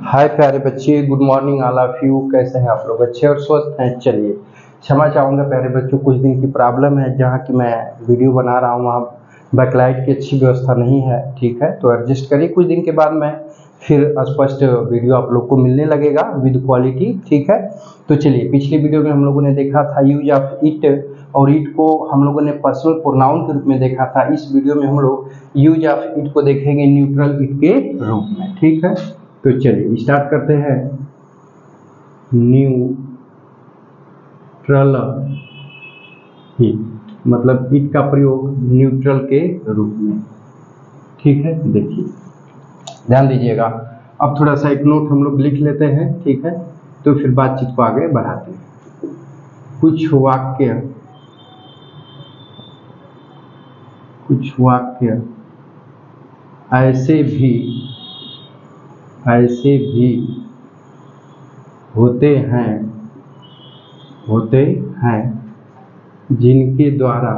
हाय प्यारे बच्चे, good morning all of you. कैसे हैं आप लोग? अच्छे और स्वस्थ हैं? चलिए, क्षमा चाहूँगा प्यारे बच्चों, कुछ दिन की प्रॉब्लम है जहाँ की मैं वीडियो बना रहा हूँ वहाँ बैकलाइट की अच्छी व्यवस्था नहीं है, ठीक है? तो एडजस्ट करिए, कुछ दिन के बाद मैं फिर स्पष्ट वीडियो आप लोग को मिलने लगेगा विद क्वालिटी, ठीक है? तो चलिए, पिछली वीडियो में हम लोगों ने देखा था यूज ऑफ इट, और इट को हम लोगों ने पर्सनल प्रोनाउन के रूप में देखा था। इस वीडियो में हम लोग यूज ऑफ इट को देखेंगे न्यूट्रल इट के रूप में, ठीक है? तो चलिए स्टार्ट करते हैं। न्यूट्रल इट मतलब इट का प्रयोग न्यूट्रल के रूप में, ठीक है? देखिए, ध्यान दीजिएगा। अब थोड़ा सा एक नोट हम लोग लिख लेते हैं, ठीक है? तो फिर बातचीत को आगे बढ़ाते हैं। कुछ वाक्य ऐसे भी होते हैं जिनके द्वारा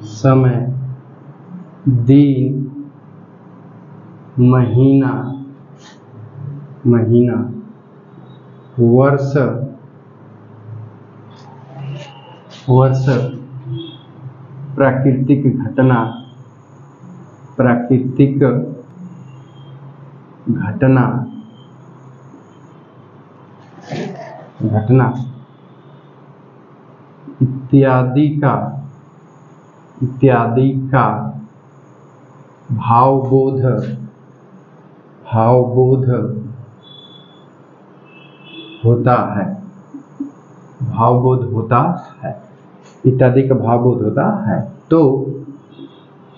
समय दिन महीना वर्ष प्राकृतिक घटना इत्यादि का भावबोध होता है, इत्यादि का भावबोध होता है। तो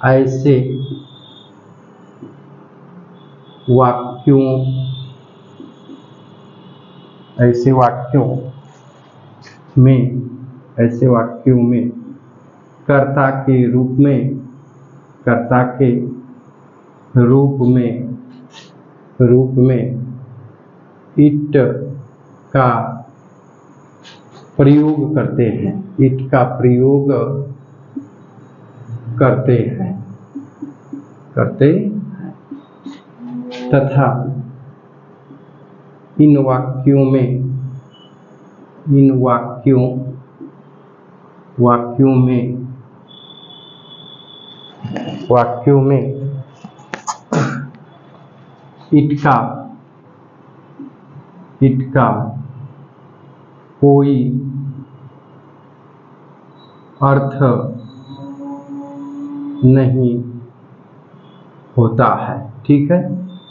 ऐसे वाक्यों में कर्ता के रूप में इट का प्रयोग करते हैं तथा इन वाक्यों में इट का कोई अर्थ नहीं होता है, ठीक है?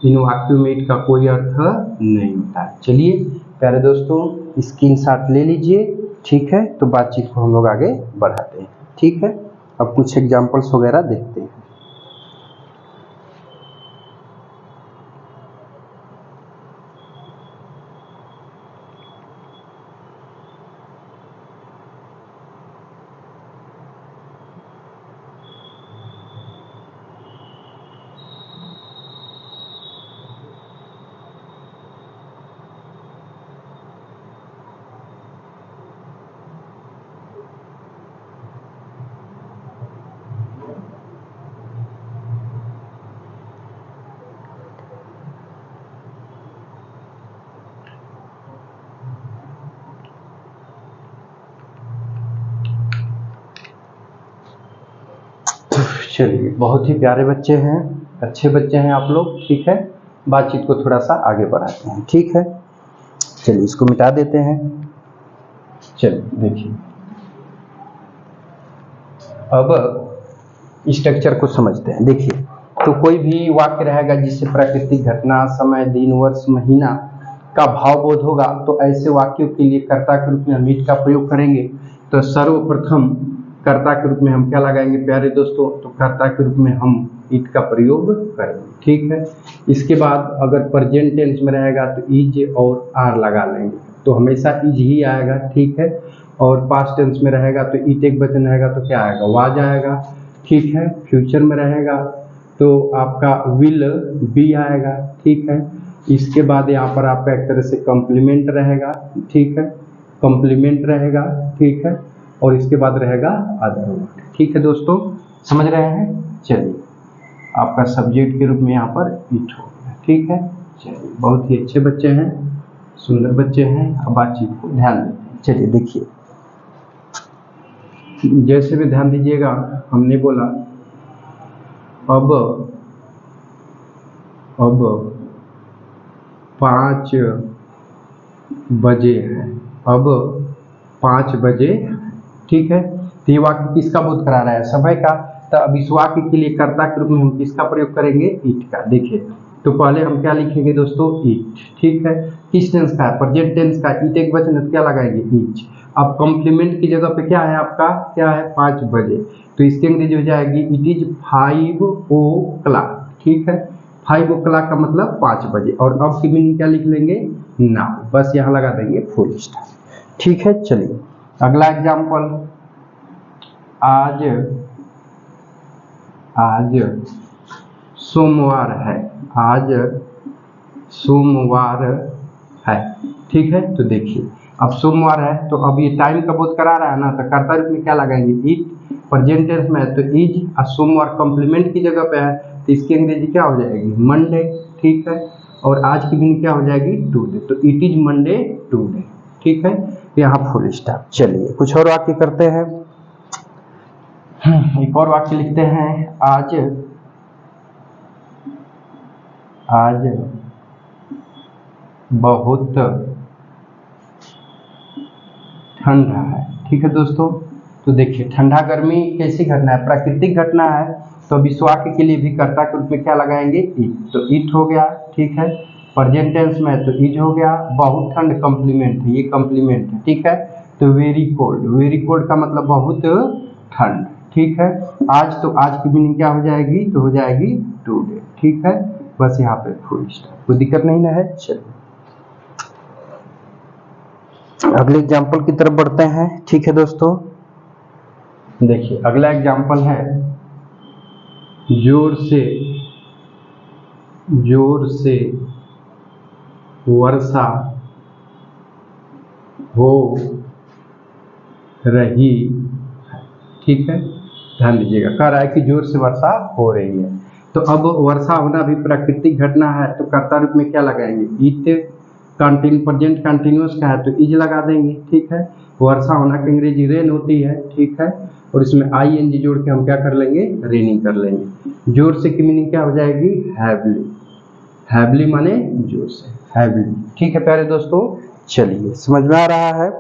इन वाक्यों में इट का कोई अर्थ नहीं होता है। चलिए प्यारे दोस्तों, स्क्रीनशॉट ले लीजिए, ठीक है? तो बातचीत को हम लोग आगे बढ़ाते हैं, ठीक है? अब कुछ एग्जाम्पल्स वगैरह देखते हैं। चलिए, बहुत ही प्यारे बच्चे हैं, अच्छे बच्चे हैं आप लोग, ठीक है? बातचीत को थोड़ा सा आगे बढ़ाते हैं, ठीक है? चलिए, इसको मिटा देते हैं। चलिए देखिए, अब स्ट्रक्चर को समझते हैं। देखिए, तो कोई भी वाक्य रहेगा जिससे प्राकृतिक घटना, समय, दिन, वर्ष, महीना का भावबोध होगा, तो ऐसे वाक्यों के लिए कर्ता के रूप में हम इट का प्रयोग करेंगे। तो सर्वप्रथम कर्ता के रूप में हम क्या लगाएंगे प्यारे दोस्तों? तो कर्ता के रूप में हम इट का प्रयोग करेंगे, ठीक है? इसके बाद अगर प्रेजेंट टेंस में रहेगा तो इज और आर लगा लेंगे, तो हमेशा इज ही आएगा, ठीक है? और पास्ट टेंस में रहेगा तो इट एक वचन रहेगा तो क्या आएगा? वाज आएगा, ठीक है? फ्यूचर में रहेगा तो आपका विल बी आएगा, ठीक है? इसके बाद यहाँ पर आपका एक तरह से कॉम्प्लीमेंट रहेगा, ठीक है? कॉम्प्लीमेंट रहेगा, ठीक है? और इसके बाद रहेगा अदर वर्ड। ठीक है दोस्तों, समझ रहे हैं। चलिए, आपका सब्जेक्ट के रूप में यहाँ पर इट हो गया। ठीक है, चलिए, बहुत ही अच्छे बच्चे हैं, सुंदर बच्चे हैं। अब बातचीत को ध्यान दें। चलिए देखिए, जैसे भी ध्यान दीजिएगा, हमने बोला अब 5 बजे हैं, अब 5 बजे। ठीक है, तो ये वाक्य किसका बोध करा रहा है? समय का। तो अब इस वाक्य के लिए कर्ता के रूप में हम किसका प्रयोग करेंगे? इट का। देखिए, तो पहले हम क्या लिखेंगे दोस्तों? इट। ठीक है, किस टेंस का है? प्रेजेंट टेंस का। इट एक वचन है तो क्या लगाएंगे? इच। अब कॉम्प्लीमेंट की जगह पे क्या है आपका? क्या है? 5 बजे। तो इसकी अंग्रेजी हो जाएगी इट इज 5 o'clock। ठीक है, 5 o'clock का मतलब 5 बजे। और अब की मीनिंग क्या लिख लेंगे? नाउ। बस यहाँ लगा देंगे फुल स्टॉप। ठीक है, चलिए अगला एग्जाम्पल। आज सोमवार है, आज सोमवार है। ठीक है, तो देखिए, अब सोमवार है तो अब ये टाइम का बोध करा रहा है ना, तो कर्ता रूप में क्या लगाएंगे? इट। प्रेजेंट टेंस में है तो इज, और सोमवार कॉम्प्लीमेंट की जगह पे है तो इसकी अंग्रेजी क्या हो जाएगी? मंडे। ठीक है, और आज की मीनिंग क्या हो जाएगी? टुडे। तो इट इज मंडे टुडे। ठीक है, यहाँ फुल स्टॉप। चलिए कुछ और वाक्य करते हैं। एक और वाक्य लिखते हैं। आज बहुत ठंडा है। ठीक है दोस्तों, तो देखिए, ठंडा गर्मी कैसी घटना है? प्राकृतिक घटना है। तो अब इस वाक्य के लिए भी कर्ता के रूप में क्या लगाएंगे? इट। तो इट हो गया। ठीक है, प्रेजेंट टेंस में है तो इज हो गया। बहुत ठंड कॉम्प्लीमेंट है, ये कॉम्प्लीमेंट है। ठीक है, तो वेरी कोल्ड। वेरी कोल्ड का मतलब बहुत ठंड। ठीक है, आज, तो आज की मीनिंग क्या हो जाएगी? तो हो जाएगी टुडे। ठीक है, बस यहाँ पे फुल स्टॉप। कोई दिक्कत नहीं ना है। चलिए अगले एग्जाम्पल की तरफ बढ़ते हैं। ठीक है दोस्तों, देखिए अगला एग्जाम्पल है जोर से वर्षा हो रही है। ठीक है, ध्यान दीजिएगा, कह रहा है कि जोर से वर्षा हो रही है। तो अब वर्षा होना भी प्राकृतिक घटना है तो कर्ता रूप में क्या लगाएंगे? इट। प्रेजेंट कंटिन्यूअस का है तो इज लगा देंगे। ठीक है, वर्षा होना की अंग्रेजी रेन होती है। ठीक है, और इसमें ing जोड़ के हम क्या कर लेंगे? रेनिंग कर लेंगे। जोर से की मीनिंग क्या हो जाएगी? हैवली। हैवली माने जोर से, हैवली। ठीक है प्यारे दोस्तों, चलिए समझ में आ रहा है।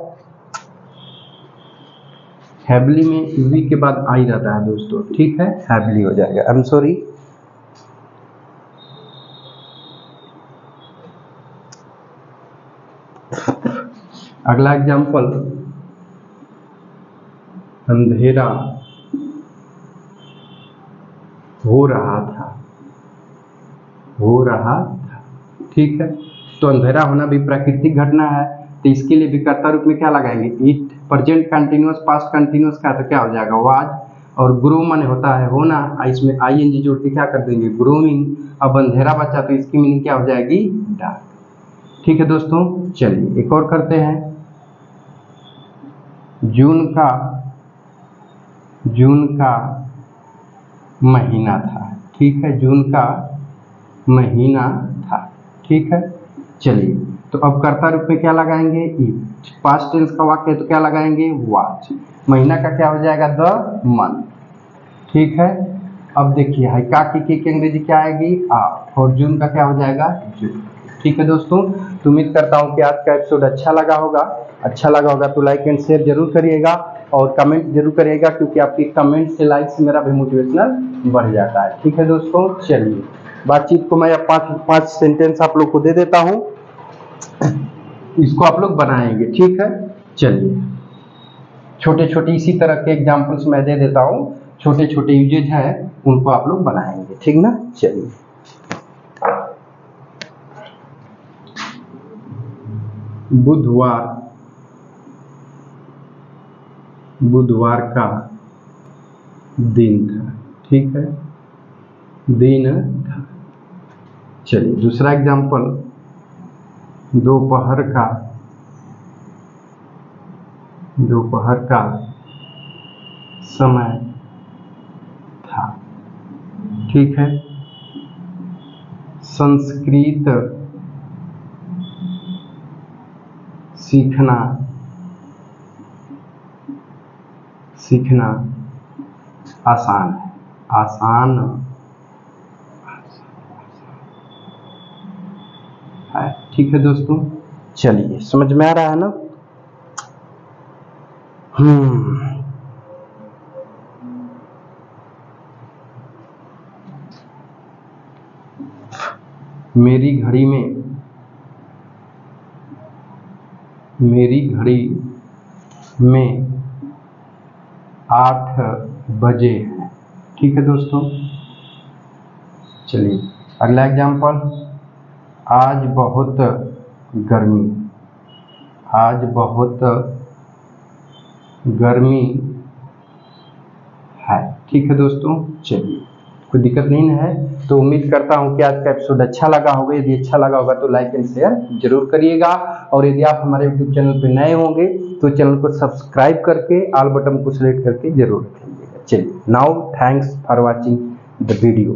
हैवली में वी के बाद आई रहता है दोस्तों। ठीक है, हैवली हो जाएगा। I am sorry. अगला एग्जाम्पल, अंधेरा हो रहा था। ठीक है, तो अंधेरा होना भी प्राकृतिक घटना है तो इसके लिए भी कर्ता रूप में क्या लगाएंगे? It. Present continuous past continuous का तो क्या हो जाएगा? वाज। और ग्रो माने होता है होना, इसमें ing जोड़ के क्या कर देंगे? ग्रोइंग। अब अंधेरा बचा तो इसकी मीनिंग क्या हो जाएगी? डार्क। ठीक है दोस्तों, चलिए एक और करते हैं। जून का महीना था। ठीक है, जून का महीना था। ठीक है, चलिए, तो अब कर्ता रूप में क्या लगाएंगे? इट। पास्ट टेंस का वाक्य है तो क्या लगाएंगे? वाज। महीना का क्या हो जाएगा? The month. ठीक है, अब देखिए, हाइका की अंग्रेजी क्या आएगी? आ। और जून का क्या हो जाएगा? जून। ठीक है दोस्तों, तो उम्मीद करता हूँ कि आज का एपिसोड अच्छा लगा होगा तो लाइक एंड शेयर जरूर करिएगा और कमेंट जरूर करिएगा, क्योंकि आपकी कमेंट से, लाइक से मेरा भी मोटिवेशनल बढ़ जाता है। ठीक है दोस्तों, चलिए बातचीत को मैं अब 5 सेंटेंस आप लोग को दे देता हूँ, इसको आप लोग बनाएंगे। ठीक है, चलिए छोटे इसी तरह के एग्जाम्पल्स मैं दे देता हूँ, छोटे यूजेज हैं उनको आप लोग बनाएंगे। ठीक ना, चलिए। बुधवार का दिन था। ठीक है, दिन था। चलिए दूसरा एग्जाम्पल, दोपहर का समय था। ठीक है, संस्कृत सीखना आसान है। आसान है। ठीक है दोस्तों, चलिए समझ में आ रहा है ना। मेरी घड़ी में 8 बजे हैं। ठीक है दोस्तों, चलिए अगला एग्जाम्पल। आज बहुत गर्मी है। ठीक है दोस्तों, चलिए कोई दिक्कत नहीं है। तो उम्मीद करता हूं कि आज का एपिसोड अच्छा लगा होगा। यदि अच्छा लगा होगा तो लाइक एंड शेयर जरूर करिएगा, और यदि आप हमारे यूट्यूब चैनल पर नए होंगे तो चैनल को सब्सक्राइब करके ऑल बटन को सेलेक्ट करके जरूर रखिएगा। चलिए, now thanks for watching the video.